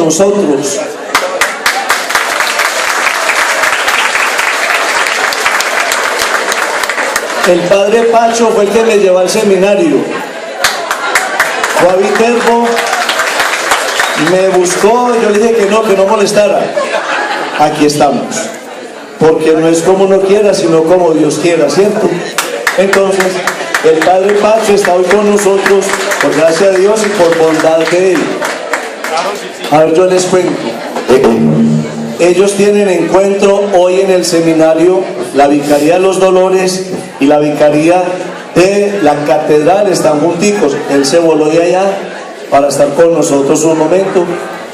nosotros. El padre Pacho fue el que me llevó al seminario. Fue a Viterbo, me buscó, yo le dije que no molestara. Aquí estamos. Porque no es como uno quiera, sino como Dios quiera, ¿cierto? Entonces, el padre Pacho está hoy con nosotros, por gracia de Dios y por bondad de él. A ver, yo les cuento. Ellos tienen encuentro hoy en el seminario, la Vicaría de los Dolores y la Vicaría de la Catedral están junticos. Él se voló de allá para estar con nosotros un momento,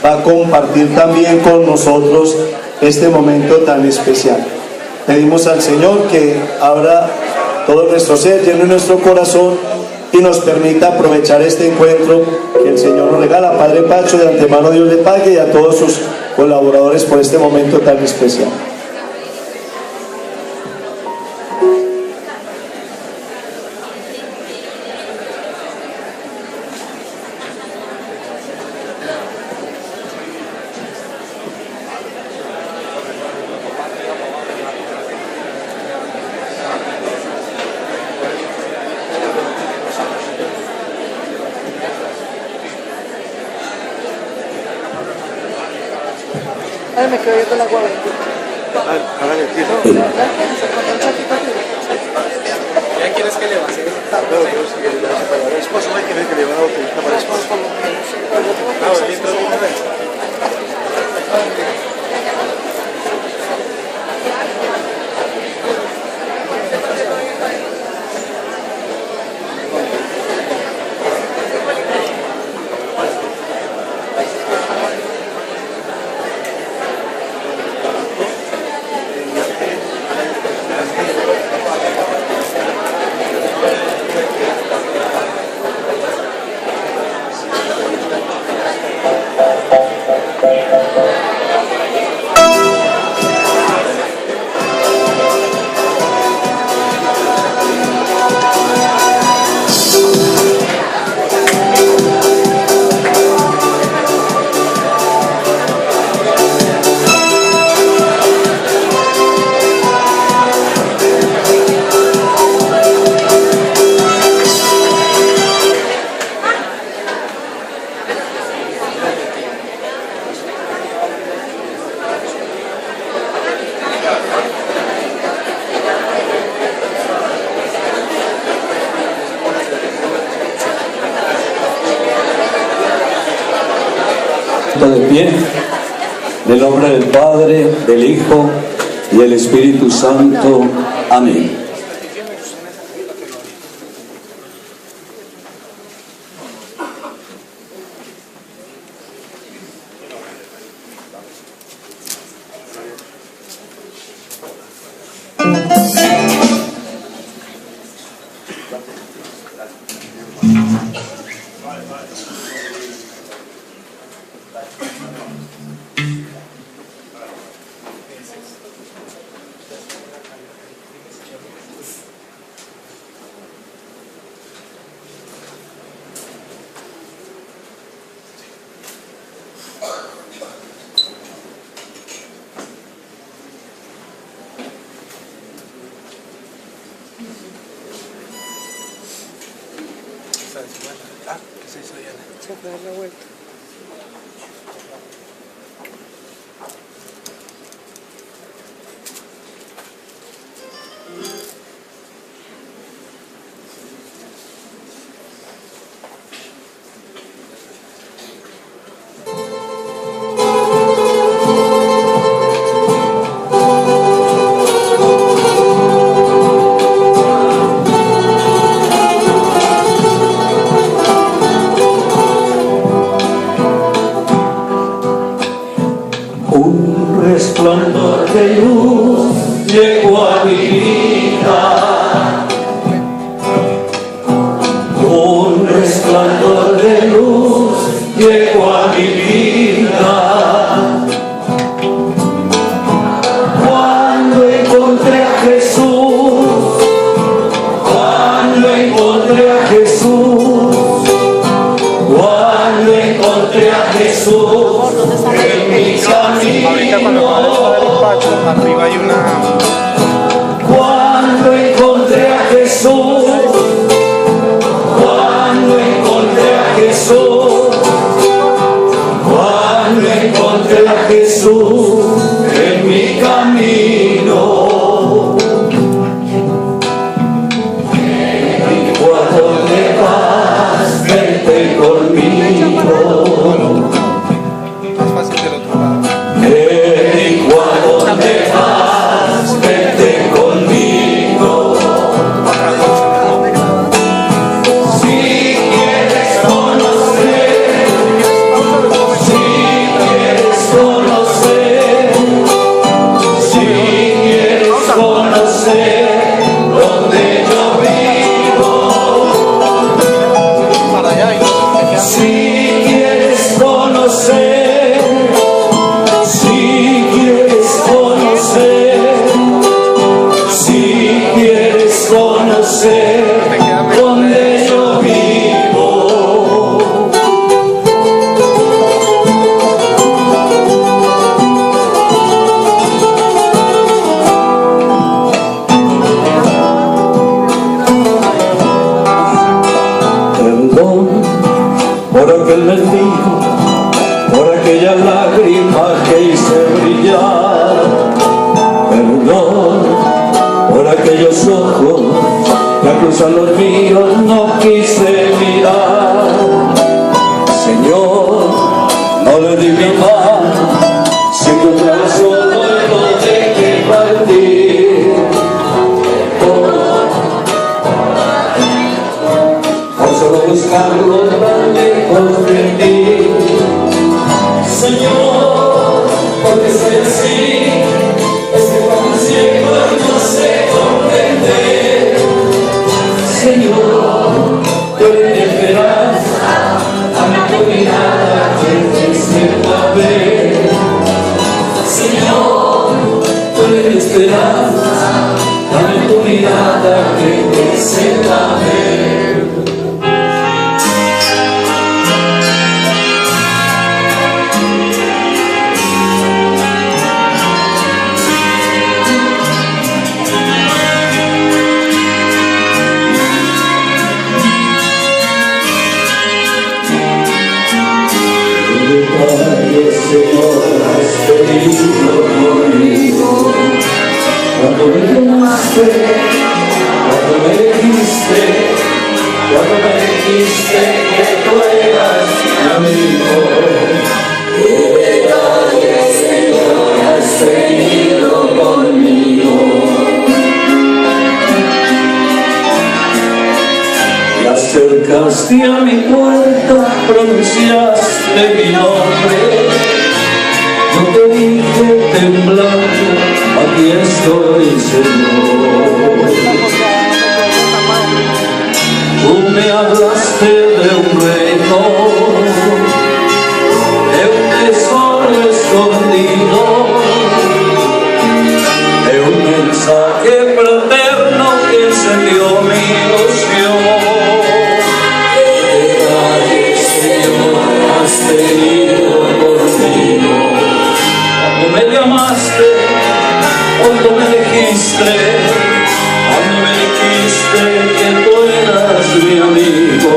va a compartir también con nosotros este momento tan especial. Pedimos al Señor que abra todo nuestro ser, llene nuestro corazón y nos permita aprovechar este encuentro que el Señor nos regala. Padre Pacho, de antemano Dios le pague, y a todos sus colaboradores por este momento tan especial. Ay, me quedo yo con la agua. ¿Ya quieres que le va a hacer? No, para el esposo, ¿no quieres que le va a utilizar para el esposo? De pie, en el nombre del Padre, del Hijo y del Espíritu Santo. Amén. ¿Qué se hizo Diana? Se fue a dar la vuelta. Un resplandor de luz llegó a mi vida. Un resplandor de luz llegó a mi vida. Cuando encontré a Jesús, cuando encontré a Jesús, cuando encontré a Jesús. en mi camino. Ahorita cuando acaba de despacho, arriba hay una... Cuando encontré a Jesús, cuando encontré a Jesús, cuando encontré a Jesús en mi camino. Vente conmigo. Más fácil del otro lado. Me dijo a dónde vas, vente conmigo. Si quieres conocer, si quieres conocer, si quieres conocer donde yo vivo. Para allá y no. Si quieres conocer, si quieres conocer, si quieres conocer donde yo vivo. Perdón por aquel mendigo, por aquella lágrima que hice brillar. Perdón por aquellos ojos que a cruzar los míos no quise mirar. Señor, no le di mi mano, se encontraba solo y lo dejé partir. Por solo buscarlo tan lejos de ti. Señor, porque soy así, es que cuando ciego no sé comprender. Señor, tú eres mi esperanza, dame tu mirada que te sepa ver. Señor, tú eres mi esperanza, dame tu mirada que te sepa ver. Señor, has venido conmigo. Cuando me llamaste, cuando me dijiste que tú eras mi amigo. ¿Qué detalles, Señor, has venido conmigo? Y acercaste a mi puerta, pronunciaste mi nombre. Yo te dije temblando, aquí estoy, Señor. Tú me hablaste de un reino, de un tesoro escondido, de un mensaje fraterno que encendió mi ilusión. Señor, has venido conmigo. Cuando me llamaste, cuando me dijiste que tú eras mi amigo.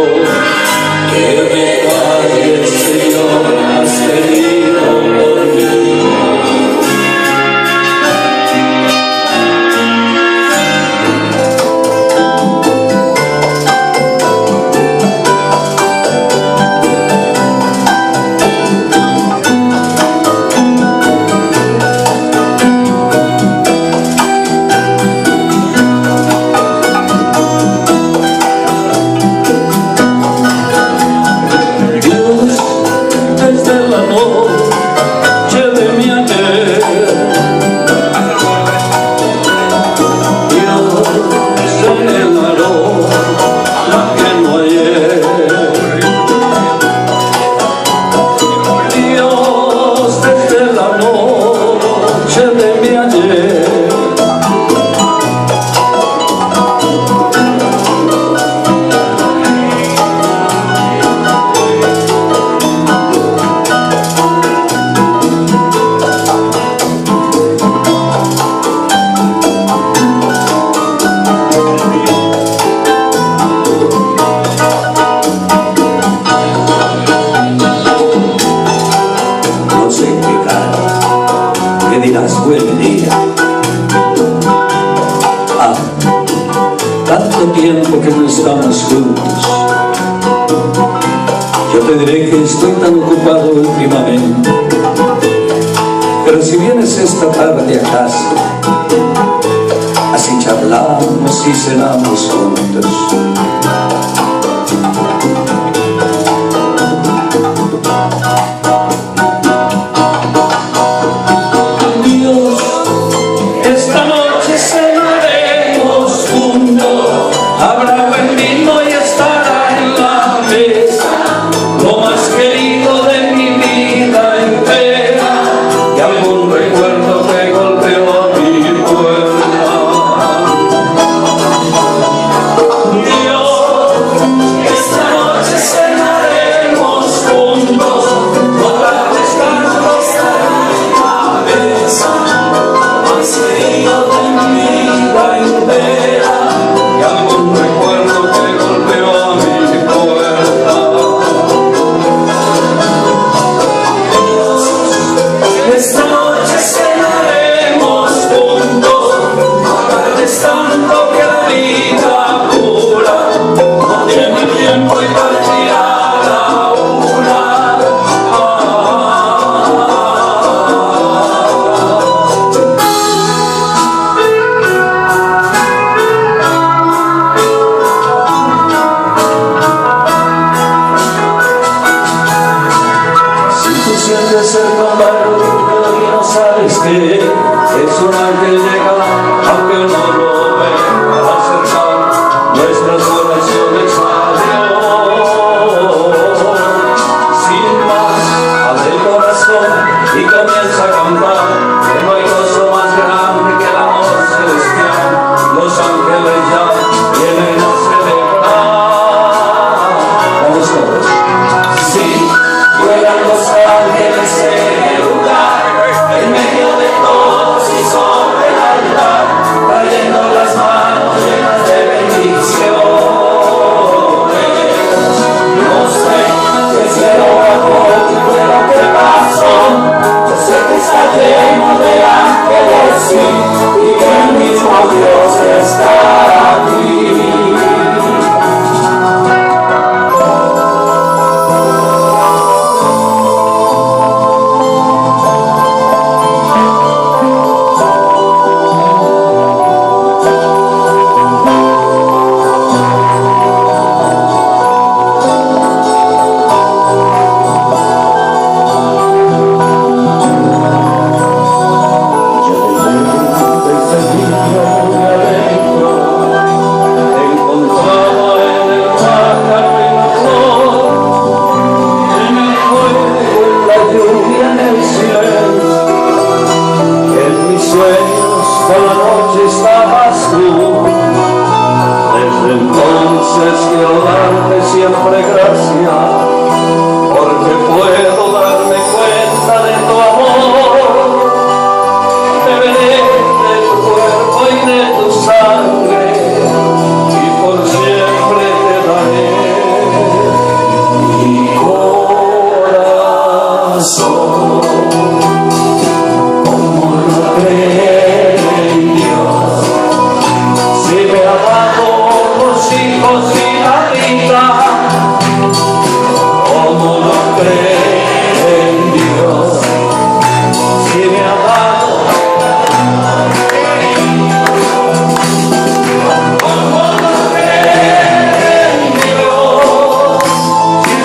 Que me calles, Señor, has venido conmigo. dirás buen día. Ah, tanto tiempo que no estamos juntos. Yo te diré que estoy tan ocupado últimamente, pero si vienes esta tarde a casa, así charlamos y cenamos juntos.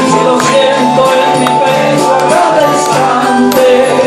Si lo siento en mi pecho a cada instante.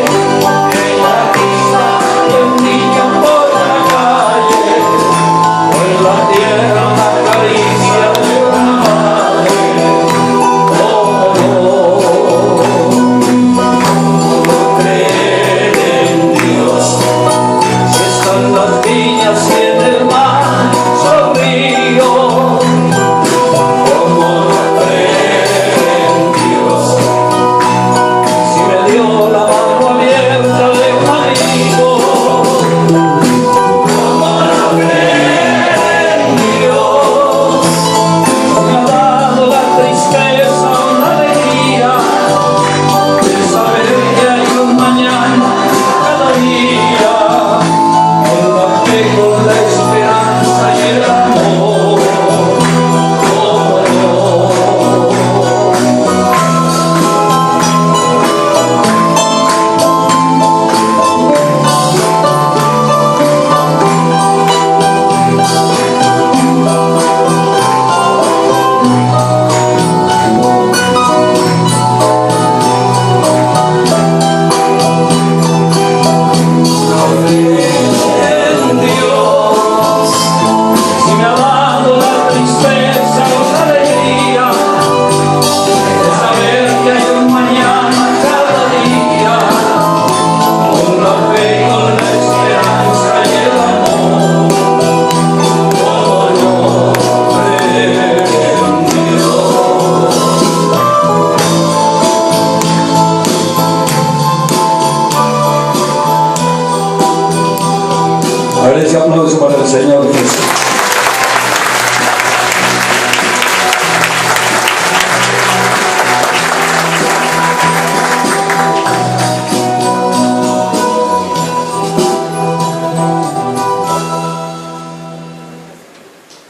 aplauso para el Señor Jesús.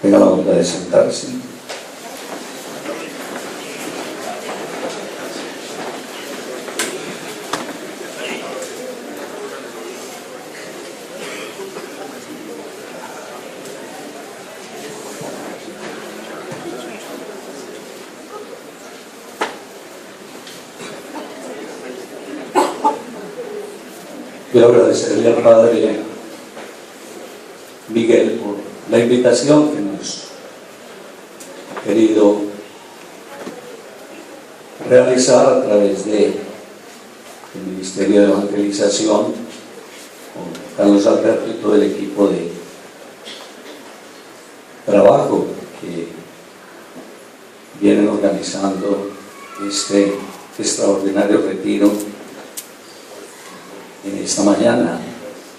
Tenga la bondad de sentarse. Quiero agradecerle al Padre Miguel por la invitación que nos ha querido realizar a través del Ministerio de Evangelización con Carlos Alberto y todo el equipo de trabajo que vienen organizando este extraordinario retiro en esta mañana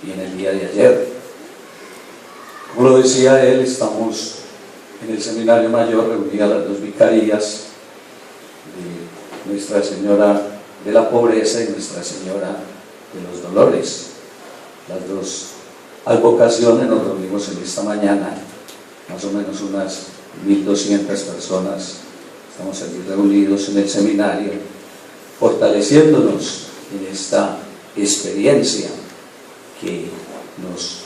y en el día de ayer. Como lo decía él, estamos en el Seminario Mayor reunidas las dos vicarías de Nuestra Señora de la Pobreza y Nuestra Señora de los Dolores. Las dos advocaciones nos reunimos en esta mañana, más o menos unas 1.200 personas. Estamos aquí reunidos en el seminario, fortaleciéndonos en esta experiencia que nos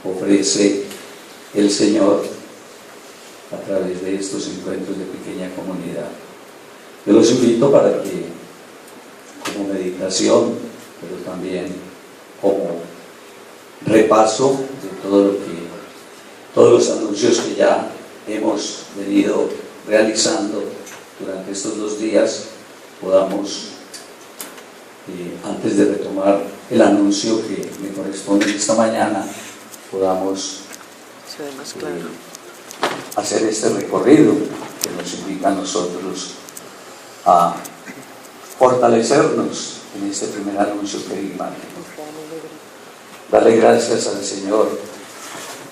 ofrece el Señor a través de estos encuentros de pequeña comunidad. Yo los invito para que, como meditación, pero también como repaso de todos los anuncios que ya hemos venido realizando durante estos 2 días, podamos, antes de retomar el anuncio que me corresponde esta mañana, podamos hacer este recorrido que nos invita a nosotros a fortalecernos en este primer anuncio querigmático. Darle gracias al Señor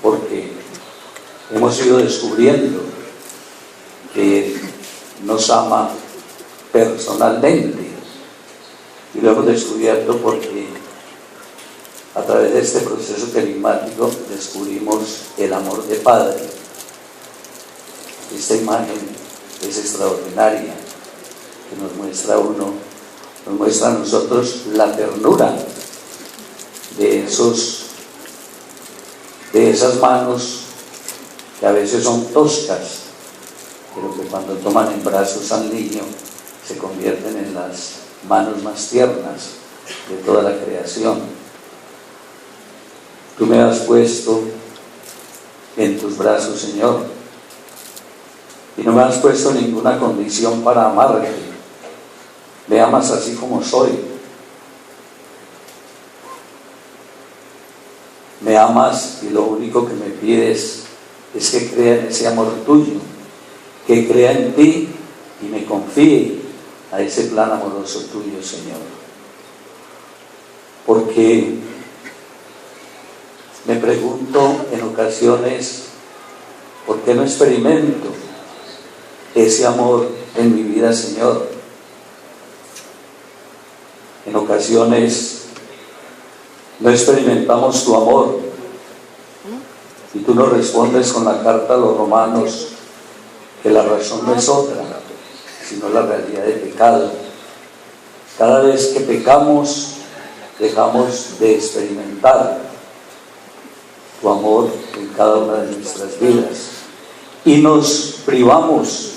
porque hemos ido descubriendo que Él nos ama personalmente, y lo hemos descubierto porque a través de este proceso querigmático descubrimos el amor de Padre. Esta imagen es extraordinaria, que nos muestra a nosotros la ternura de esas manos que a veces son toscas, pero que cuando toman en brazos al niño se convierten en las manos más tiernas de toda la creación. Tú me has puesto en tus brazos, Señor, y no me has puesto ninguna condición para amarte. Me amas así como soy. Me amas y lo único que me pides es que crea en ese amor tuyo, que crea en ti y me confíe a ese plan amoroso tuyo, Señor. Porque me pregunto en ocasiones, ¿por qué no experimento ese amor en mi vida, Señor? En ocasiones no experimentamos tu amor y tú nos respondes con la carta a los romanos que la razón no es otra sino la realidad de pecado. Cada vez que pecamos dejamos de experimentar tu amor en cada una de nuestras vidas y nos privamos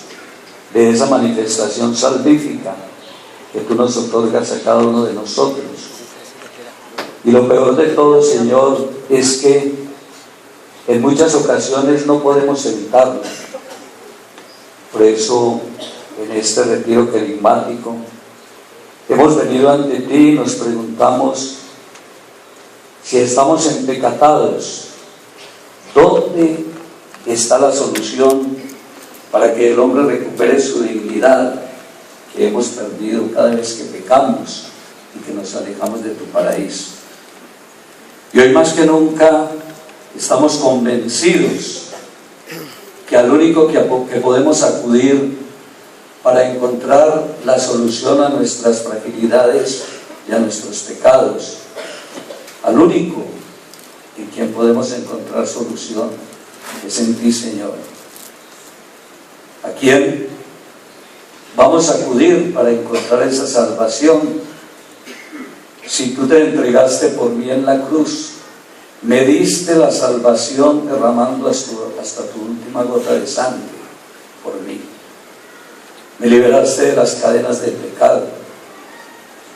de esa manifestación salvífica que tú nos otorgas a cada uno de nosotros. Y lo peor de todo, Señor, es que en muchas ocasiones no podemos evitarlo. Por eso, en este retiro querigmático, hemos venido ante ti y nos preguntamos si estamos empecatados, ¿dónde está la solución para que el hombre recupere su dignidad que hemos perdido cada vez que pecamos y que nos alejamos de tu paraíso? Y hoy más que nunca estamos convencidos que al único que podemos acudir para encontrar la solución a nuestras fragilidades y a nuestros pecados, al único en quien podemos encontrar solución, es en ti, Señor. ¿A quién vamos a acudir para encontrar esa salvación? Si tú te entregaste por mí en la cruz, me diste la salvación derramando hasta tu última gota de sangre por mí. Me liberaste de las cadenas del pecado,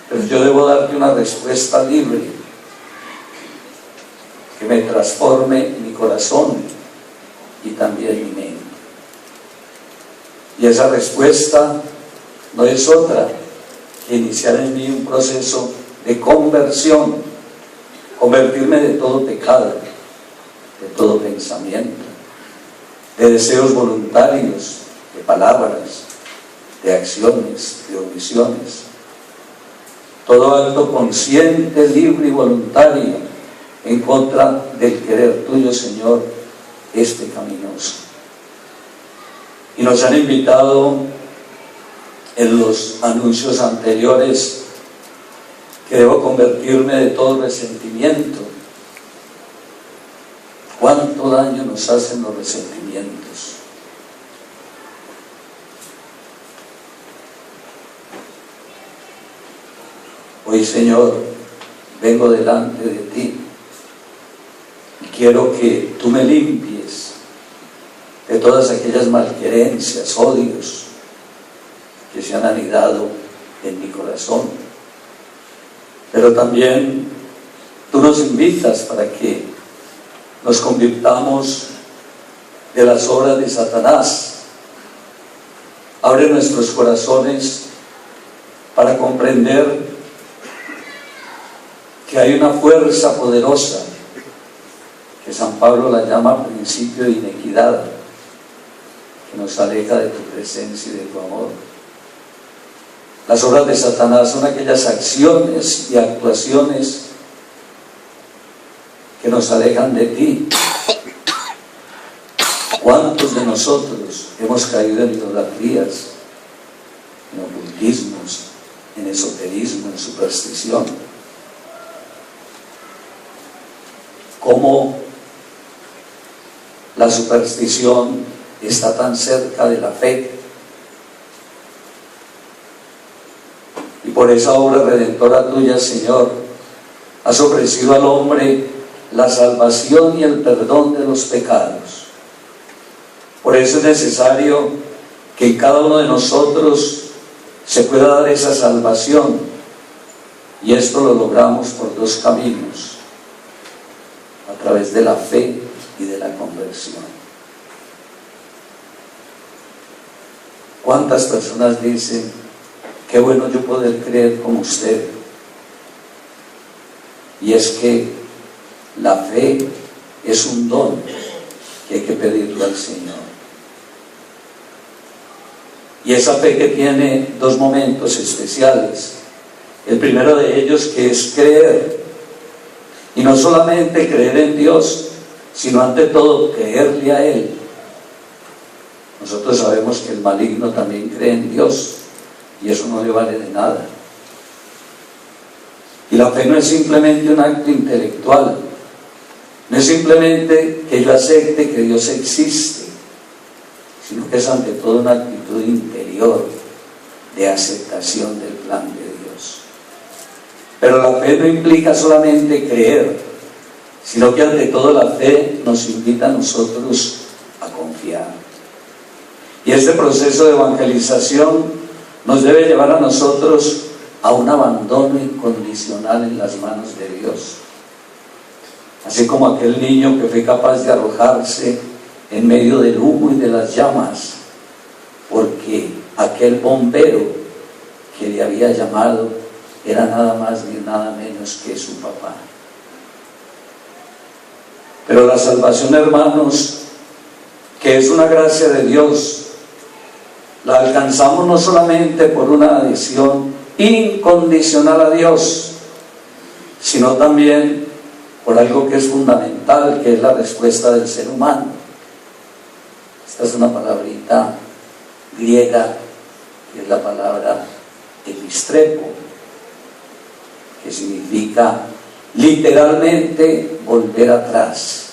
pero yo debo darte una respuesta libre que me transforme mi corazón y también mi mente. Y esa respuesta no es otra que iniciar en mí un proceso de conversión, convertirme de todo pecado, de todo pensamiento, de deseos voluntarios, de palabras, de acciones, de omisiones. Todo acto consciente, libre y voluntario en contra del querer tuyo, Señor, es pecaminoso. Y nos han invitado en los anuncios anteriores que debo convertirme de todo resentimiento. ¿Cuánto daño nos hacen los resentimientos? Hoy, Señor, vengo delante de ti y quiero que tú me limpies de todas aquellas malquerencias, odios que se han anidado en mi corazón. Pero también tú nos invitas para que nos convirtamos de las obras de Satanás. Abre nuestros corazones para comprender que hay una fuerza poderosa que San Pablo la llama principio de inequidad, que nos aleja de tu presencia y de tu amor. Las obras de Satanás son aquellas acciones y actuaciones que nos alejan de ti. ¿Cuántos de nosotros hemos caído en idolatrías, en ocultismos, en esoterismo, en superstición? ¿Cómo la superstición está tan cerca de la fe? Y por esa obra redentora tuya, Señor, has ofrecido al hombre la salvación y el perdón de los pecados. Por eso es necesario que en cada uno de nosotros se pueda dar esa salvación, y esto lo logramos por dos caminos: a través de la fe y de la conversión. ¿Cuántas personas dicen: qué bueno yo poder creer como usted? Y es que la fe es un don que hay que pedirlo al Señor. Y esa fe que tiene dos momentos especiales. El primero de ellos, que es creer. Y no solamente creer en Dios, sino ante todo creerle a Él. Nosotros sabemos que el maligno también cree en Dios, y eso no le vale de nada. Y la fe no es simplemente un acto intelectual, no es simplemente que yo acepte que Dios existe, sino que es ante todo una actitud interior de aceptación del plan de Dios. Pero la fe no implica solamente creer, sino que ante todo la fe nos invita a nosotros a confiar. Y este proceso de evangelización nos debe llevar a nosotros a un abandono incondicional en las manos de Dios. Así como aquel niño que fue capaz de arrojarse en medio del humo y de las llamas, porque aquel bombero que le había llamado era nada más ni nada menos que su papá. Pero la salvación, hermanos, que es una gracia de Dios, la alcanzamos no solamente por una adhesión incondicional a Dios, sino también por algo que es fundamental, que es la respuesta del ser humano. Esta es una palabrita griega, que es la palabra epistrepo, que significa literalmente volver atrás,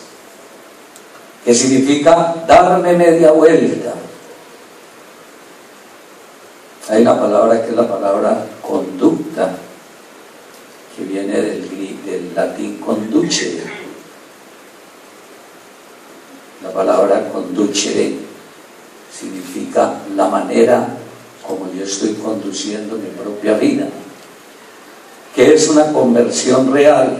que significa darme media vuelta. Hay una palabra que es la palabra conducta, que viene del latín conducere. La palabra conducere significa la manera como yo estoy conduciendo mi propia vida, que es una conversión real,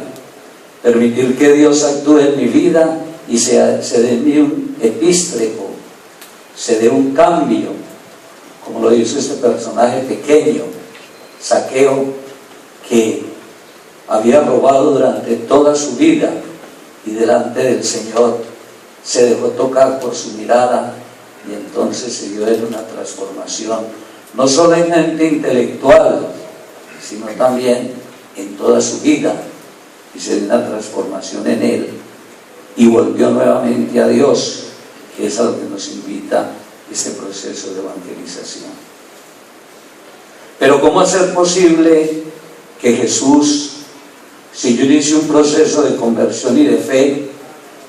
permitir que Dios actúe en mi vida y se dé en mí un epístrepo, se dé un cambio, como lo hizo este personaje pequeño, Zaqueo, que había robado durante toda su vida y delante del Señor se dejó tocar por su mirada y entonces se dio en una transformación, no solamente intelectual, sino también en toda su vida, y se dio una transformación en él y volvió nuevamente a Dios, que es a lo que nos invita este proceso de evangelización. Pero ¿cómo hacer posible que Jesús, si yo inicio un proceso de conversión y de fe,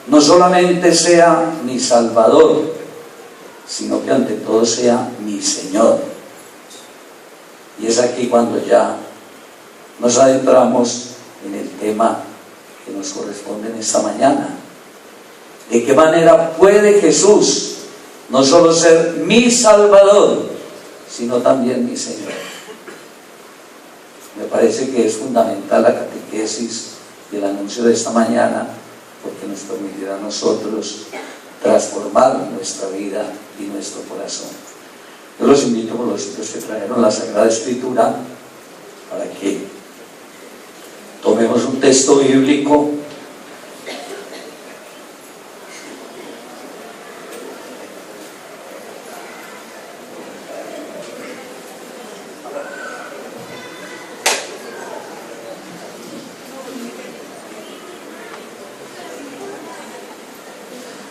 no solamente sea mi Salvador, sino que ante todo sea mi Señor? Y es aquí cuando ya nos adentramos en el tema que nos corresponde en esta mañana. ¿De qué manera puede Jesús no solo ser mi Salvador, sino también mi Señor? Me parece que es fundamental la catequesis y el anuncio de esta mañana, porque nos permitirá a nosotros transformar nuestra vida y nuestro corazón. Yo los invito, por los que trajeron la Sagrada Escritura, para que tomemos un texto bíblico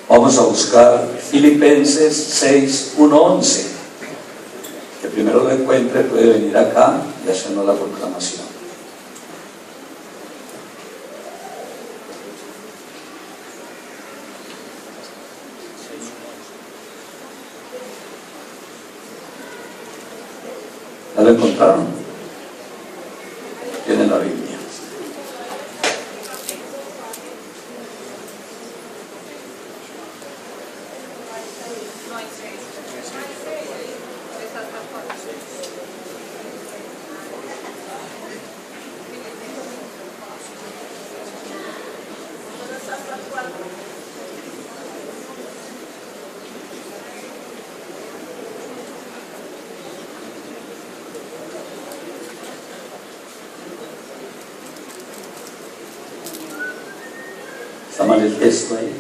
Vamos a buscar Filipenses 6, 1, 11. Que primero lo encuentre, puede venir acá y hacernos la proclamación. ¿Ya lo encontraron? Tienen la Biblia. Está mal el texto ahí.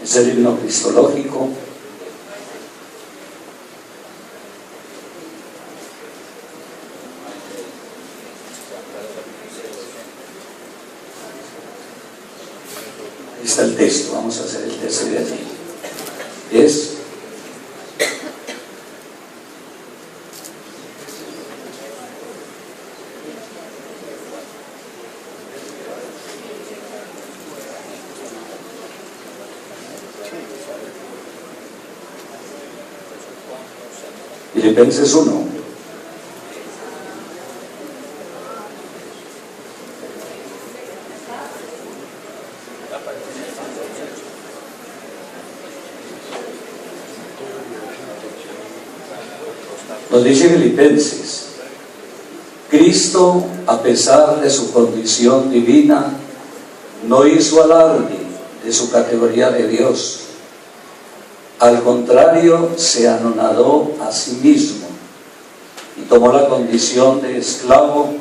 Es el himno cristológico. Ahí está el texto, vamos a hacer el texto de allí. Es Filipenses 1. Nos dice Filipenses: Cristo, a pesar de su condición divina, no hizo alarde de su categoría de Dios. Al contrario, se anonadó a sí mismo y tomó la condición de esclavo,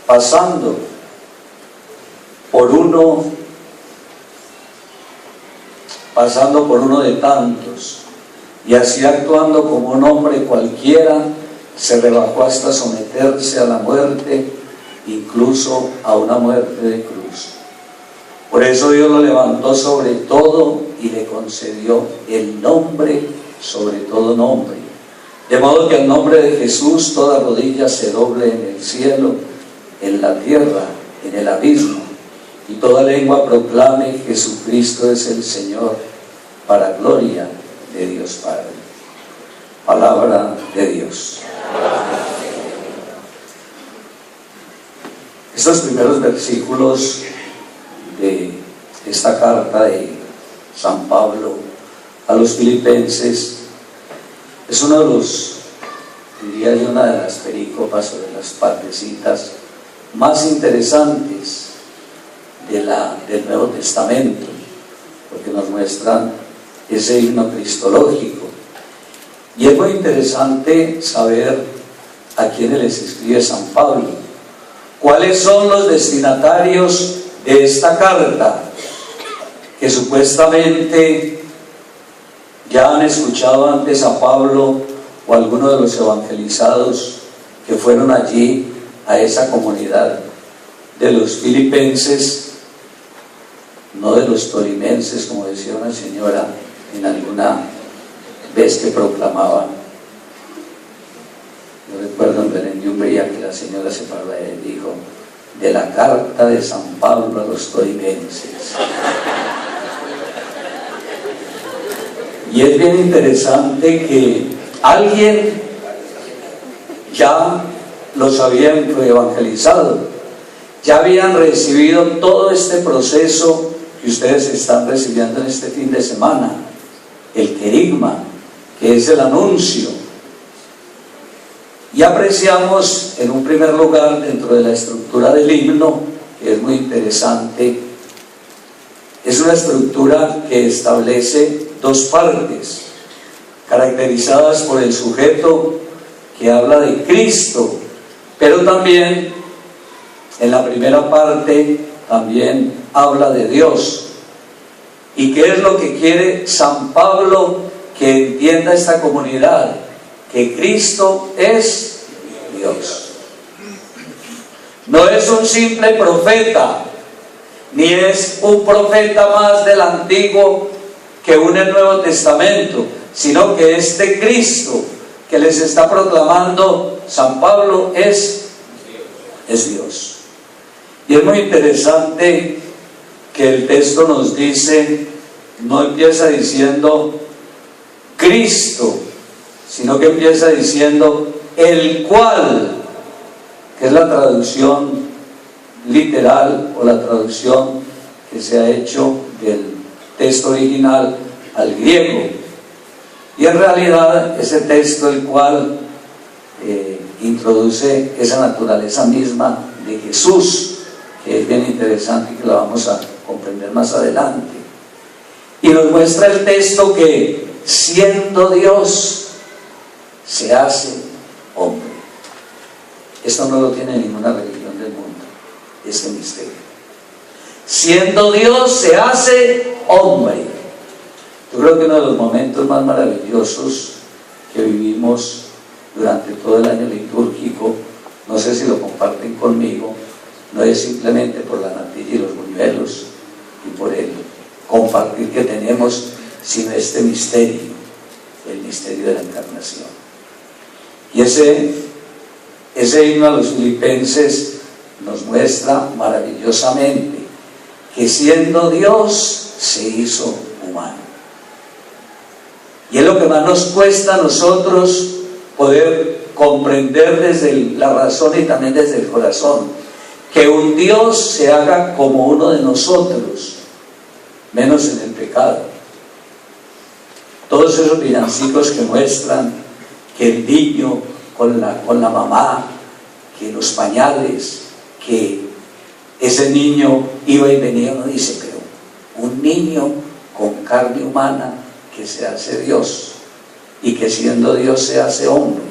pasando por uno de tantos, y así actuando como un hombre cualquiera, se rebajó hasta someterse a la muerte, incluso a una muerte de cruz. Por eso Dios lo levantó sobre todo y le concedió el nombre sobre todo nombre, de modo que al nombre de Jesús toda rodilla se doble en el cielo, en la tierra, en el abismo, y toda lengua proclame: Jesucristo es el Señor, para gloria de Dios Padre. Palabra de Dios. Estos primeros versículos de esta carta de San Pablo a los filipenses es uno de los, diría yo, una de las perícopas o de las partecitas más interesantes del Nuevo Testamento, porque nos muestran ese himno cristológico. Y es muy interesante saber a quiénes les escribe San Pablo, cuáles son los destinatarios de esta carta, que supuestamente ya han escuchado antes a Pablo o alguno de los evangelizados que fueron allí a esa comunidad de los filipenses, no de los tolimenses, como decía una señora en alguna vez que proclamaba. Yo recuerdo en Belén de Umbría que la señora se paró y dijo: de la carta de San Pablo a los tolimenses. Y es bien interesante que alguien ya los había evangelizado, ya habían recibido todo este proceso que ustedes están recibiendo en este fin de semana, el querigma, que es el anuncio. Y apreciamos en un primer lugar, dentro de la estructura del himno, que es muy interesante, es una estructura que establece dos partes, caracterizadas por el sujeto que habla de Cristo, pero también en la primera parte también habla de Dios. ¿Y qué es lo que quiere San Pablo que entienda esta comunidad? Que Cristo es Dios. No es un simple profeta, ni es un profeta más del Antiguo que une el Nuevo Testamento, sino que este Cristo que les está proclamando San Pablo es Dios. Y es muy interesante que el texto nos dice, no empieza diciendo Cristo, sino que empieza diciendo el cual, que es la traducción literal o la traducción que se ha hecho del texto original al griego. Y en realidad ese texto, el cual introduce esa naturaleza misma de Jesús, que es bien interesante y que la vamos a comprender más adelante. Y nos muestra el texto que, siendo Dios, se hace hombre. Esto no lo tiene ninguna religión del mundo, este misterio. Siendo Dios, se hace hombre. Yo creo que uno de los momentos más maravillosos que vivimos durante todo el año litúrgico, no sé si lo comparten conmigo, no es simplemente por la natilla y los buñuelos y por el compartir que tenemos, sino este misterio, el misterio de la encarnación. Y ese himno a los filipenses nos muestra maravillosamente que siendo Dios se hizo humano. Y es lo que más nos cuesta a nosotros poder comprender desde la razón y también desde el corazón, que un Dios se haga como uno de nosotros, menos en el pecado. Todos esos villancicos que muestran que el niño con la mamá, que los pañales, que ese niño iba y venía, uno dice, pero un niño con carne humana que se hace Dios y que siendo Dios se hace hombre,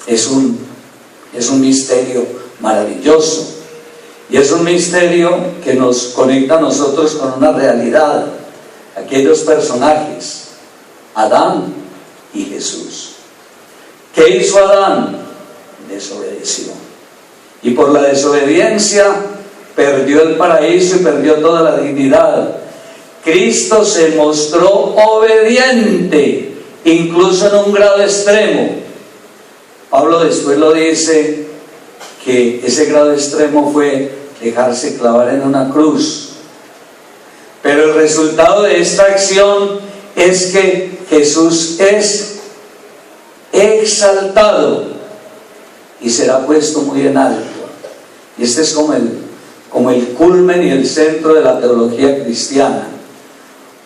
es un misterio maravilloso. Y es un misterio que nos conecta a nosotros con una realidad, aquellos personajes, Adán y Jesús, ¿Qué hizo Adán? Desobedeció. Y por la desobediencia perdió el paraíso y perdió toda la dignidad. Cristo se mostró obediente, incluso en un grado extremo. Pablo después lo dice, que ese grado extremo fue dejarse clavar en una cruz. Pero el resultado de esta acción es que Jesús es exaltado y será puesto muy en alto. Y este es como el culmen y el centro de la teología cristiana.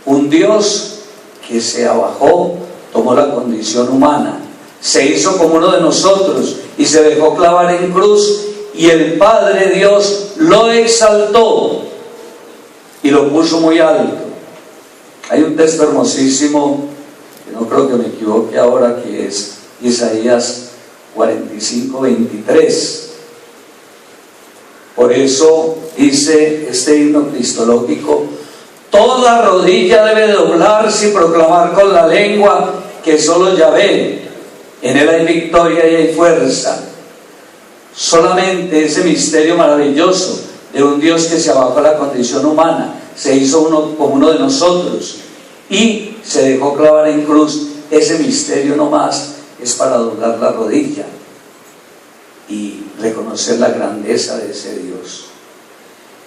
Un Dios que se abajó, tomó la condición humana, se hizo como uno de nosotros y se dejó clavar en cruz, y el Padre Dios lo exaltó y lo puso muy alto. Hay un texto hermosísimo, que no creo que me equivoque ahora, que es Isaías 45:23. Por eso dice este himno cristológico: toda rodilla debe doblarse y proclamar con la lengua que solo Yahvé, en él hay victoria y hay fuerza. Solamente ese misterio maravilloso de un Dios que se abajó a la condición humana, se hizo uno como uno de nosotros y se dejó clavar en cruz, ese misterio no más es para doblar la rodilla y reconocer la grandeza de ese Dios.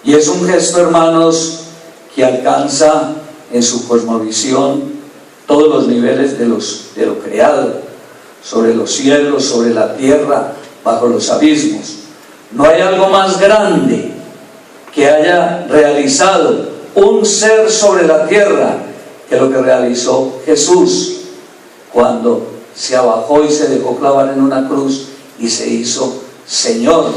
Y es un gesto, hermanos, que alcanza en su cosmovisión todos los niveles de lo creado, sobre los cielos, sobre la tierra, bajo los abismos. No hay algo más grande que haya realizado un ser sobre la tierra que lo que realizó Jesús cuando se abajó y se dejó clavar en una cruz y se hizo Señor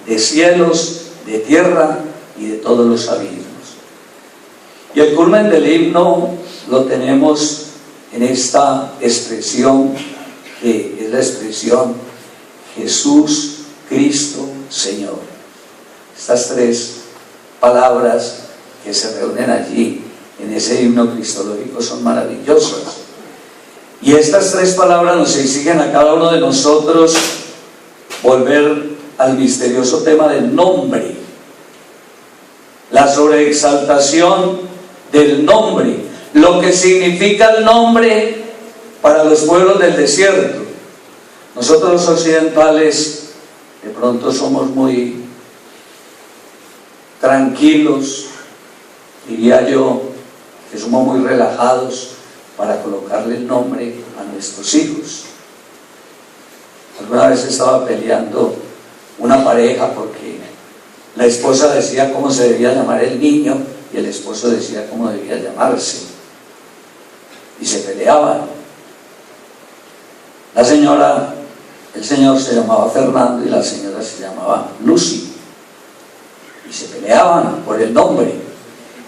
de cielos, de tierra y de todos los abismos. Y el culmen del himno lo tenemos en esta expresión, que es la expresión Jesús, Cristo, Señor. Estas tres palabras que se reúnen allí en ese himno cristológico son maravillosas. Y estas tres palabras nos exigen a cada uno de nosotros volver al misterioso tema del nombre, la sobreexaltación del nombre, lo que significa el nombre para los pueblos del desierto. Nosotros los occidentales de pronto somos muy tranquilos, diría yo que somos muy relajados para colocarle el nombre a nuestros hijos. Alguna vez estaba peleando una pareja porque la esposa decía cómo se debía llamar el niño y el esposo decía cómo debía llamarse, y se peleaban. El señor se llamaba Fernando y la señora se llamaba Lucy, y se peleaban por el nombre.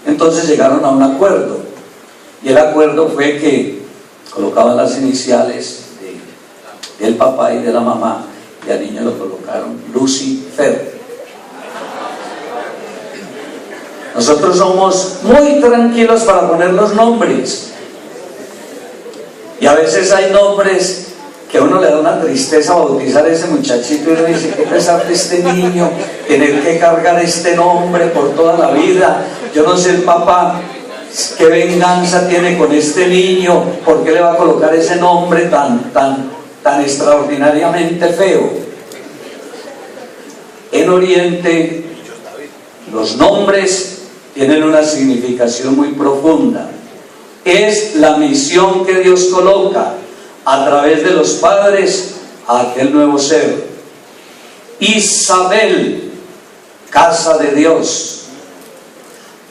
Entonces llegaron a un acuerdo, y el acuerdo fue que colocaban las iniciales del papá y de la mamá, y al niño lo colocaron Lucifer. Nosotros somos muy tranquilos para poner los nombres, y a veces hay nombres que a uno le da una tristeza bautizar a ese muchachito, y uno dice: qué pesar de este niño, tener que cargar este nombre por toda la vida. Yo no sé el papá qué venganza tiene con este niño, por qué le va a colocar ese nombre tan extraordinariamente feo. En Oriente los nombres tienen una significación muy profunda. Es la misión que Dios coloca a través de los padres a aquel nuevo ser. Isabel, casa de Dios.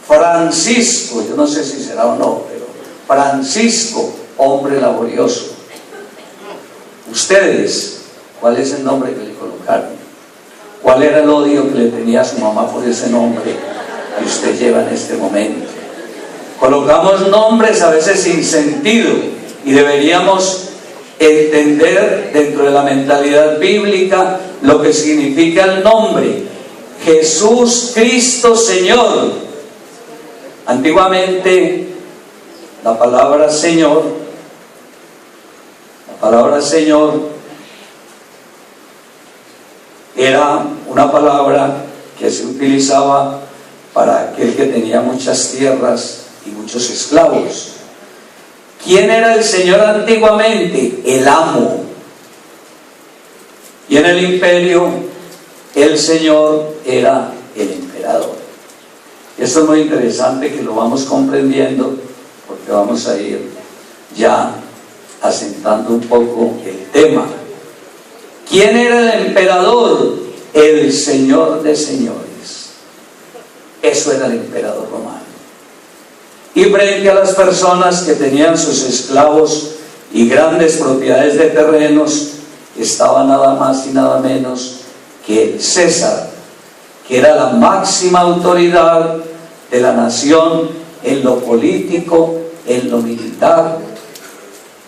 Francisco, yo no sé si será o no, pero Francisco, hombre laborioso. Ustedes, ¿cuál es el nombre que le colocaron? ¿Cuál era el odio que le tenía a su mamá por ese nombre que usted lleva en este momento? Colocamos nombres a veces sin sentido, y deberíamos entender dentro de la mentalidad bíblica lo que significa el nombre. Jesús, Cristo, Señor. Antiguamente la palabra Señor era una palabra que se utilizaba para aquel que tenía muchas tierras y muchos esclavos. ¿Quién era el señor antiguamente? El amo. Y en el imperio, el señor era el emperador. Esto es muy interesante que lo vamos comprendiendo, porque vamos a ir ya asentando un poco el tema. ¿Quién era el emperador? El Señor de señores. Eso era el emperador romano. Y frente a las personas que tenían sus esclavos y grandes propiedades de terrenos, estaba nada más y nada menos que el César, que era la máxima autoridad de la nación en lo político, en lo militar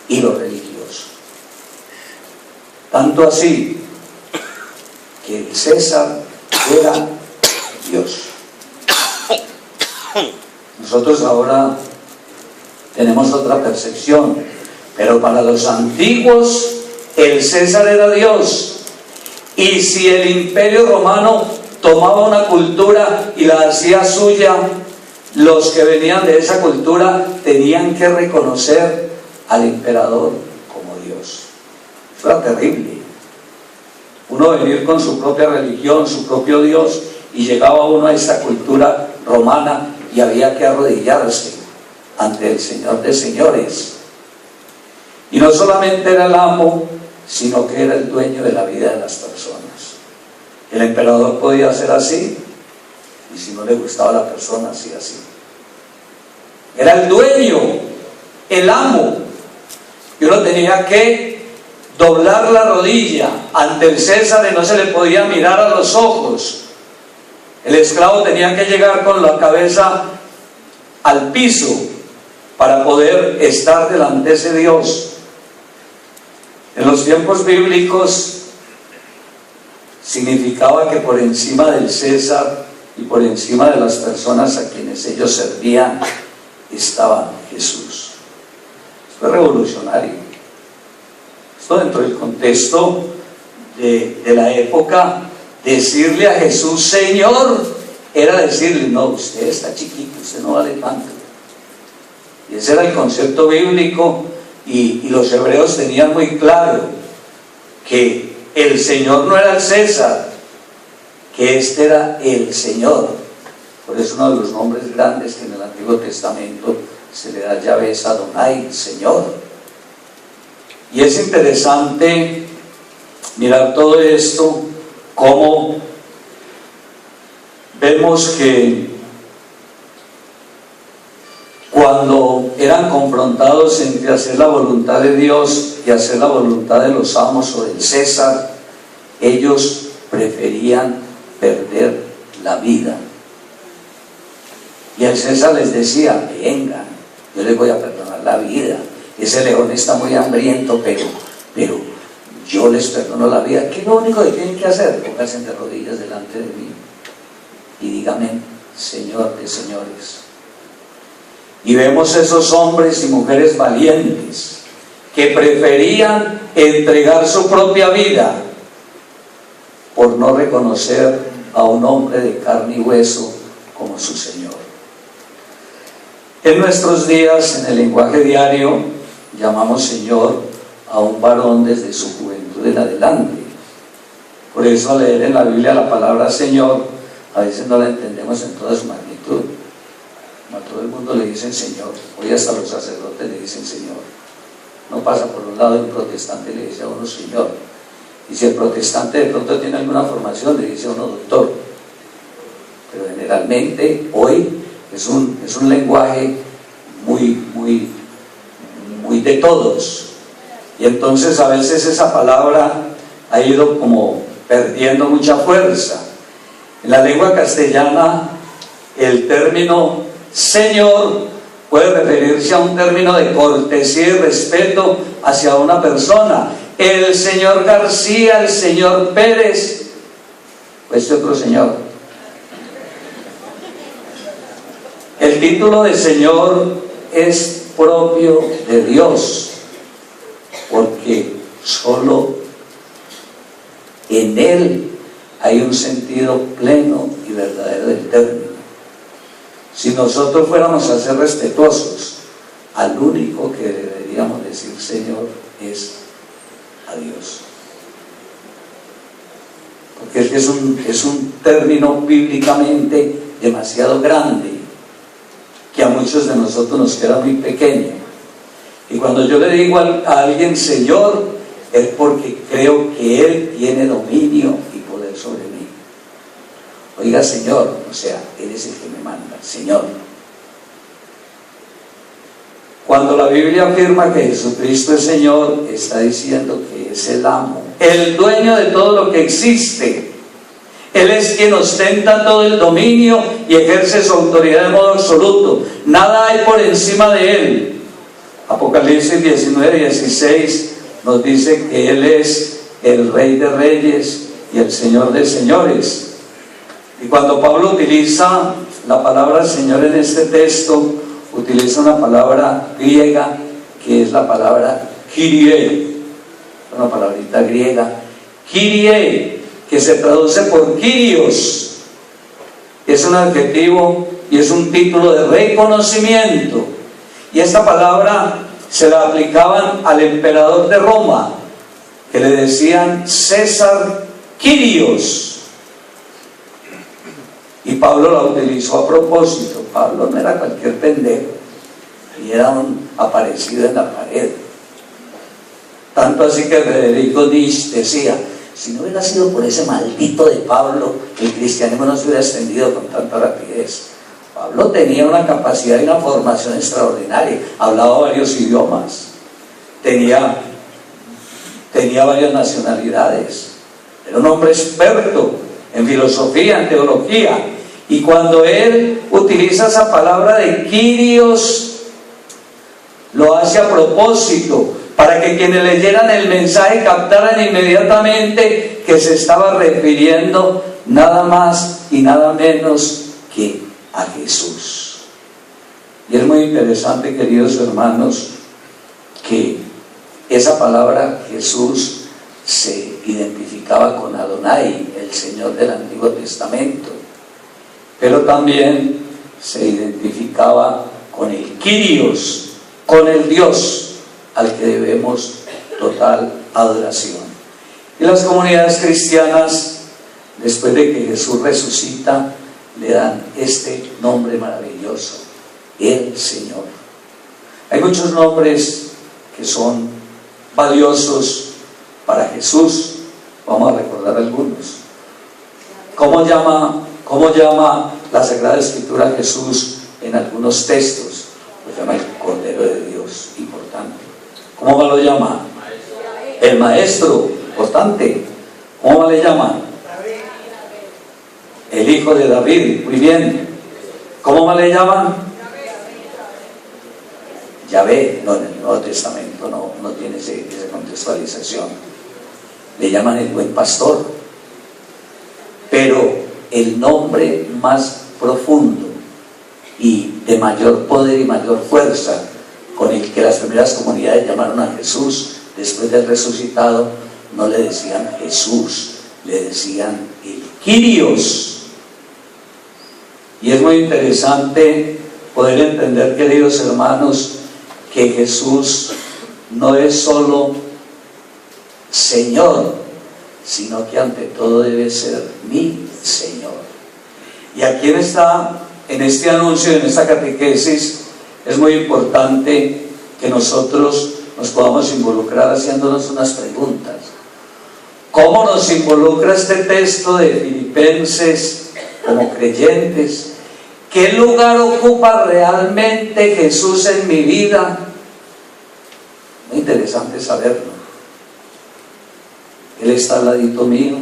y lo religioso. Tanto así que el César era Dios. Nosotros ahora tenemos otra percepción, pero para los antiguos el César era Dios. Y si el imperio romano tomaba una cultura y la hacía suya, los que venían de esa cultura tenían que reconocer al emperador como Dios. Eso era terrible. Uno venir con su propia religión, su propio Dios, y llegaba uno a esta cultura romana y había que arrodillarse ante el Señor de señores. Y no solamente era el amo, sino que era el dueño de la vida de las personas. El emperador podía hacer así, y si no le gustaba a la persona, hacía así. Era el dueño, el amo, y uno tenía que doblar la rodilla ante el César y no se le podía mirar a los ojos. El esclavo tenía que llegar con la cabeza al piso para poder estar delante de ese Dios. En los tiempos bíblicos significaba que por encima del César y por encima de las personas a quienes ellos servían estaba Jesús. Esto es revolucionario. Esto dentro del contexto de la época, decirle a Jesús Señor era decirle, no, usted está chiquito, usted no vale tanto. Y ese era el concepto bíblico, y los hebreos tenían muy claro que el Señor no era el César, que este era el Señor. Por eso uno de los nombres grandes que en el Antiguo Testamento se le da Yahvé es Adonai, Señor. Y es interesante mirar todo esto, cómo vemos que cuando eran confrontados entre hacer la voluntad de Dios y hacer la voluntad de los amos o del César, ellos preferían perder la vida. Y el César les decía, vengan, yo les voy a perdonar la vida. Ese león está muy hambriento, pero yo les perdono la vida. ¿Qué es lo único que tienen que hacer? Pónganse de rodillas delante de mí y díganme, Señor de señores. Y vemos esos hombres y mujeres valientes que preferían entregar su propia vida por no reconocer a un hombre de carne y hueso como su Señor. En nuestros días, en el lenguaje diario, llamamos Señor a un varón desde su juventud en adelante. Por eso al leer en la Biblia la palabra Señor, a veces no la entendemos en toda su magnitud. A todo el mundo le dicen Señor, hoy hasta los sacerdotes le dicen Señor. No pasa por un lado de un protestante y le dice a uno Señor. Y si el protestante de pronto tiene alguna formación, le dice a uno doctor. Pero generalmente hoy es un lenguaje muy de todos. Y entonces a veces esa palabra ha ido como perdiendo mucha fuerza. En la lengua castellana el término Señor puede referirse a un término de cortesía y respeto hacia una persona. El señor García, el señor Pérez, pues este otro señor. El título de Señor es propio de Dios, porque solo en Él hay un sentido pleno y verdadero del término. Si nosotros fuéramos a ser respetuosos, al único que deberíamos decir Señor es a Dios. Porque es que es un término bíblicamente demasiado grande, que a muchos de nosotros nos queda muy pequeño. Y cuando yo le digo a alguien Señor, es porque creo que Él tiene dominio y poder sobre mí. Oiga Señor, o sea, Él es el que me manda, Señor. Cuando la Biblia afirma que Jesucristo es Señor, está diciendo que es el amo, el dueño de todo lo que existe. Él es quien ostenta todo el dominio y ejerce su autoridad de modo absoluto. Nada hay por encima de Él. Apocalipsis 19:16 nos dice que Él es el Rey de Reyes y el Señor de Señores. Y cuando Pablo utiliza la palabra Señor en este texto, utiliza una palabra griega que es la palabra Kyrie, una palabrita griega, Kyrie, que se traduce por Kyrios. Es un adjetivo y es un título de reconocimiento. Y esta palabra se la aplicaban al emperador de Roma, que le decían César Kyrios. Y Pablo la utilizó a propósito. Pablo no era cualquier pendejo, y era un aparecido en la pared. Tanto así que Federico Nietzsche decía, si no hubiera sido por ese maldito de Pablo, el cristianismo no se hubiera extendido con tanta rapidez. Pablo tenía una capacidad y una formación extraordinaria, hablaba varios idiomas, tenía varias nacionalidades, era un hombre experto en filosofía, en teología. Y cuando él utiliza esa palabra de Kyrios, lo hace a propósito, para que quienes leyeran el mensaje captaran inmediatamente que se estaba refiriendo nada más y nada menos que a Jesús. Y es muy interesante, queridos hermanos, que esa palabra Jesús se identificaba con Adonai, el Señor del Antiguo Testamento, pero también se identificaba con el Kyrios, con el Dios al que debemos total adoración. Y las comunidades cristianas, después de que Jesús resucita, le dan este nombre maravilloso, el Señor. Hay muchos nombres que son valiosos para Jesús. Vamos a recordar algunos. ¿Cómo llama la Sagrada Escritura a Jesús en algunos textos? Lo llama el Cordero de Dios, importante. ¿Cómo lo llama? El Maestro, importante. ¿Cómo le llama? El Hijo de David, muy bien. ¿Cómo le llaman? Yahvé. No, en el Nuevo Testamento no tiene esa contextualización. Le llaman el Buen Pastor. Pero el nombre más profundo y de mayor poder y mayor fuerza con el que las primeras comunidades llamaron a Jesús después del resucitado, no le decían Jesús, le decían el Kyrios. Y es muy interesante poder entender, queridos hermanos, que Jesús no es solo Señor, sino que ante todo debe ser mi Señor. Y aquí en este anuncio, en esta catequesis, es muy importante que nosotros nos podamos involucrar haciéndonos unas preguntas. ¿Cómo nos involucra este texto de Filipenses como creyentes? ¿Qué lugar ocupa realmente Jesús en mi vida? Muy interesante saberlo. Él está al ladito mío,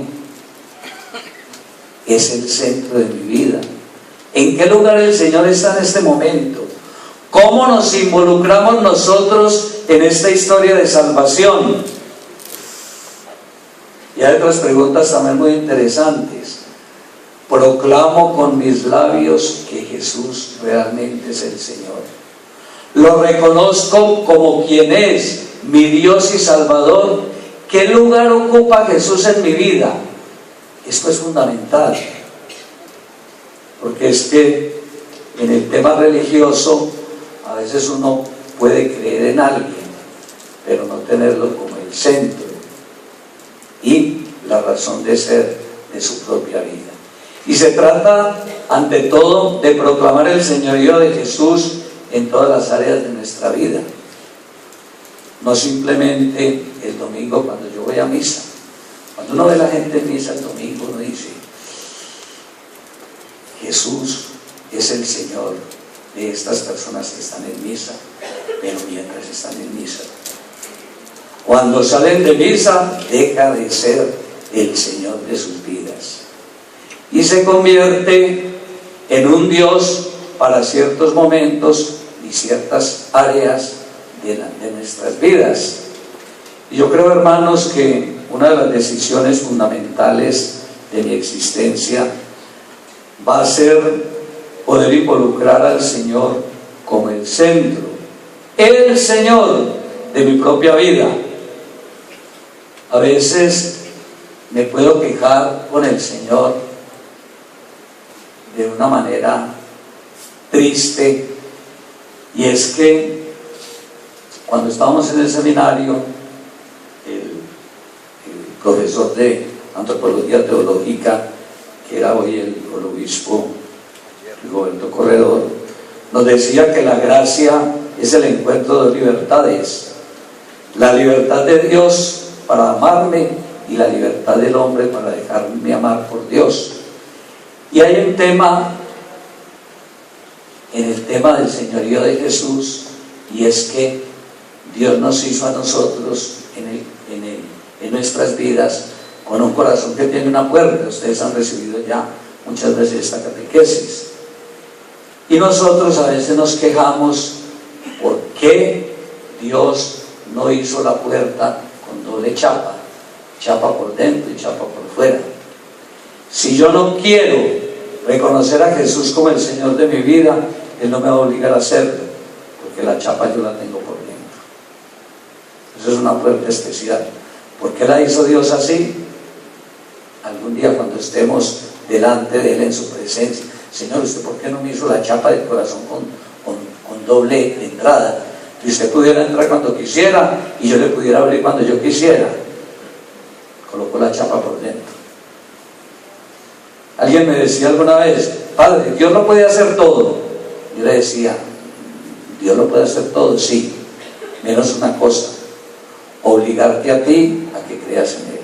es el centro de mi vida. ¿En qué lugar el Señor está en este momento? ¿Cómo nos involucramos nosotros en esta historia de salvación? Y hay otras preguntas también muy interesantes. Proclamo con mis labios que Jesús realmente es el Señor. Lo reconozco como quien es, mi Dios y Salvador. ¿Qué lugar ocupa Jesús en mi vida? Esto es fundamental, porque es que en el tema religioso a veces uno puede creer en alguien, pero no tenerlo como el centro y la razón de ser de su propia vida. Y se trata, ante todo, de proclamar el señorío de Jesús en todas las áreas de nuestra vida. No simplemente el domingo cuando yo voy a misa. Cuando uno ve a la gente en misa el domingo, uno dice: Jesús es el Señor de estas personas que están en misa, pero mientras están en misa, cuando salen de misa, deja de ser el Señor de sus vidas y se convierte en un Dios para ciertos momentos y ciertas áreas de nuestras vidas. Y yo creo, hermanos, que una de las decisiones fundamentales de mi existencia va a ser poder involucrar al Señor como el centro, el Señor de mi propia vida. A veces me puedo quejar con el Señor de una manera triste, y es que cuando estábamos en el seminario, el profesor de antropología teológica, que era hoy el obispo Roberto Corredor, nos decía que la gracia es el encuentro de libertades: la libertad de Dios para amarme y la libertad del hombre para dejarme amar por Dios. Y hay un tema en el tema del señorío de Jesús, y es que Dios nos hizo a nosotros en nuestras vidas con un corazón que tiene una puerta. Ustedes han recibido ya muchas veces esta catequesis, y nosotros a veces nos quejamos por qué Dios no hizo la puerta con doble chapa, chapa por dentro y chapa por fuera. Si yo no quiero reconocer a Jesús como el Señor de mi vida, Él no me va a obligar a hacerlo, porque la chapa yo la tengo por dentro. Eso es una puerta especial. ¿Por qué la hizo Dios así? Algún día, cuando estemos delante de Él en su presencia: Señor, ¿usted por qué no me hizo la chapa del corazón con doble entrada? Que usted pudiera entrar cuando quisiera y yo le pudiera abrir cuando yo quisiera. Colocó la chapa por dentro. Alguien me decía alguna vez: Padre, Dios lo puede hacer todo. Yo le decía: Dios lo puede hacer todo, sí, menos una cosa: obligarte a ti a que creas en Él.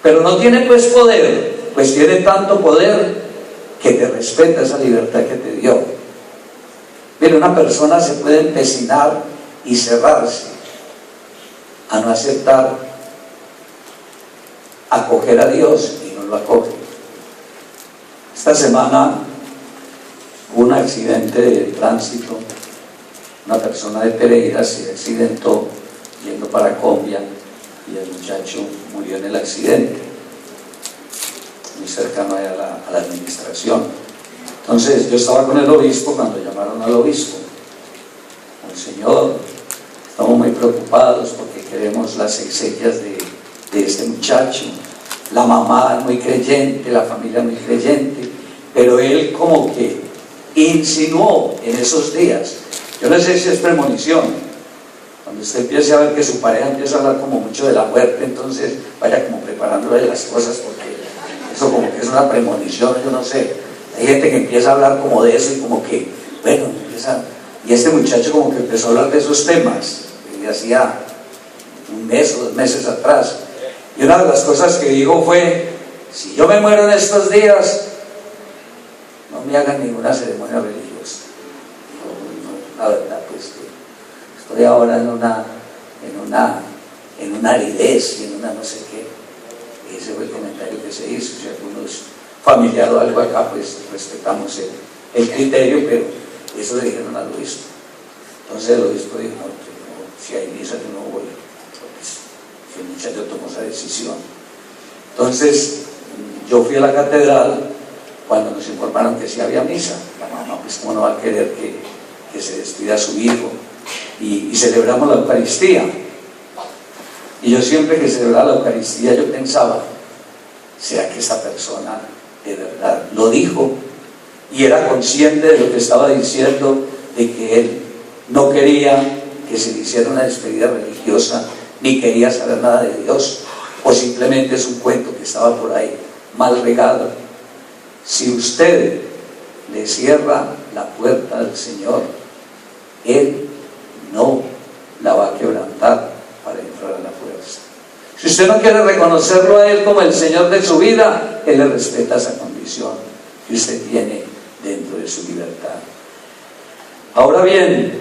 Pero no tiene pues poder, pues tiene tanto poder que te respeta esa libertad que te dio. Mira, una persona se puede empecinar y cerrarse a no aceptar acoger a Dios, y no lo acoge. Esta semana hubo un accidente de tránsito. Una persona de Pereira se accidentó yendo para Combia, y el muchacho murió en el accidente, muy cercano a la administración. Entonces yo estaba con el obispo cuando llamaron al obispo: Monseñor, estamos muy preocupados porque queremos las exequias de este muchacho. La mamá es muy creyente, la familia muy creyente, pero él como que insinuó en esos días, yo no sé si es premonición, cuando usted empiece a ver que su pareja empieza a hablar como mucho de la muerte, entonces vaya como preparándole las cosas, porque eso como que es una premonición, yo no sé. Hay gente que empieza a hablar como de eso y como que, bueno, empieza. Y este muchacho como que empezó a hablar de esos temas, y hacía un mes o 2 meses atrás. Y una de las cosas que dijo fue: si yo me muero en estos días, no me hagan ninguna ceremonia religiosa. La verdad, pues estoy ahora en una aridez y en una no sé qué. Ese fue el comentario que se hizo. Si alguno es familiar o algo acá, pues respetamos el criterio, pero eso le dijeron al obispo. Entonces el obispo dijo: no, si hay misa yo no voy, porque si el muchacho tomó esa decisión. Entonces yo fui a la catedral cuando nos informaron que sí había misa. La mamá, pues cómo no va a querer que se despida a su hijo, y celebramos la Eucaristía. Y yo siempre que celebraba la Eucaristía yo pensaba: sea que esa persona de verdad lo dijo y era consciente de lo que estaba diciendo, de que él no quería que se le hiciera una despedida religiosa, ni quería saber nada de Dios, o simplemente es un cuento que estaba por ahí mal regado. Si usted le cierra la puerta al Señor, Él no la va a quebrantar para entrar a la fuerza. Si usted no quiere reconocerlo a Él como el Señor de su vida, Él le respeta esa condición que usted tiene dentro de su libertad. Ahora bien,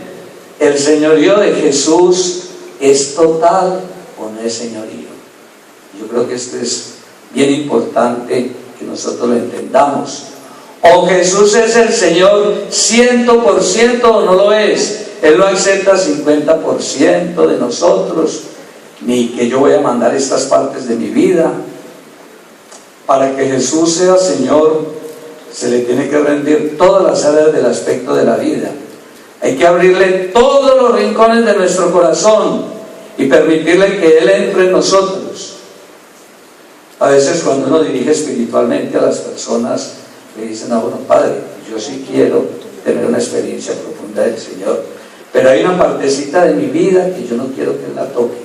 ¿el señorío de Jesús es total o no es señorío? Yo creo que esto es bien importante que nosotros lo entendamos. O Jesús es el Señor 100% o no lo es. Él no acepta 50% de nosotros, ni que yo voy a mandar estas partes de mi vida. Para que Jesús sea Señor, se le tiene que rendir todas las áreas del aspecto de la vida. Hay que abrirle todos los rincones de nuestro corazón y permitirle que Él entre en nosotros. A veces cuando uno dirige espiritualmente a las personas, le dicen a uno: Padre, yo sí quiero tener una experiencia profunda del Señor, pero hay una partecita de mi vida que yo no quiero que Él la toque.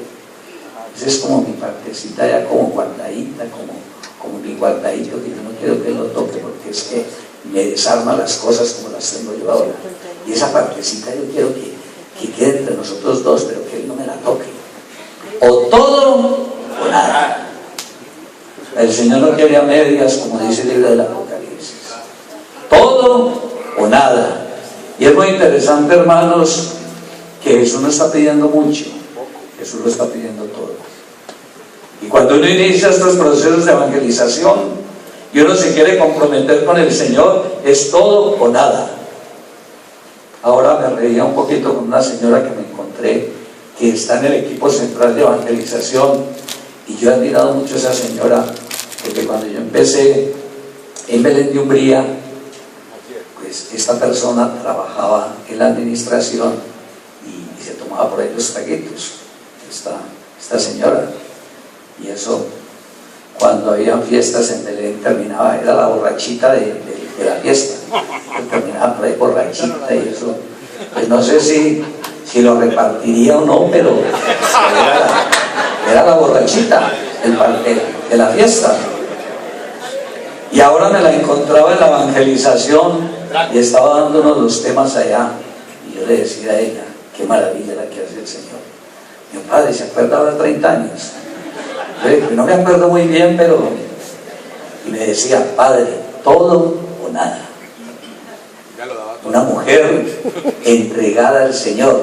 Esa es como mi partecita ya como guardadita, como mi guardadito, que yo no quiero que Él lo toque, porque es que me desarma las cosas como las tengo yo ahora. Y esa partecita yo quiero que quede entre nosotros dos, pero que Él no me la toque. O todo o nada. El Señor no quiere a medias, como dice el libro del Apocalipsis. Todo o nada. Y es muy interesante, hermanos, que Jesús no está pidiendo mucho, Jesús lo está pidiendo todo. Y cuando uno inicia estos procesos de evangelización y uno se quiere comprometer con el Señor, es todo o nada. Ahora me reía un poquito con una señora que me encontré, que está en el equipo central de evangelización, y yo he admirado mucho a esa señora, porque cuando yo empecé en Belén de Umbría, pues esta persona trabajaba en la administración y se tomaba por ahí los traguitos, esta señora. Y eso, cuando había fiestas en Belén, terminaba, era la borrachita de la fiesta, terminaba por ahí borrachita, y eso, pues no sé si lo repartiría o no, pero era la borrachita de la fiesta. Y ahora me la encontraba en la evangelización y estaba dándonos los temas allá, y yo le decía a ella: qué maravilla la que hace el Señor. Mi padre, ¿se acuerda ahora 30 años? No me acuerdo muy bien, pero... Y me decía: Padre, todo o nada. Una mujer entregada al Señor,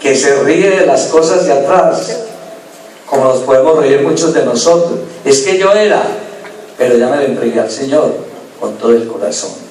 que se ríe de las cosas de atrás, como nos podemos reír muchos de nosotros. Es que yo era, pero ya me la entregué al Señor con todo el corazón.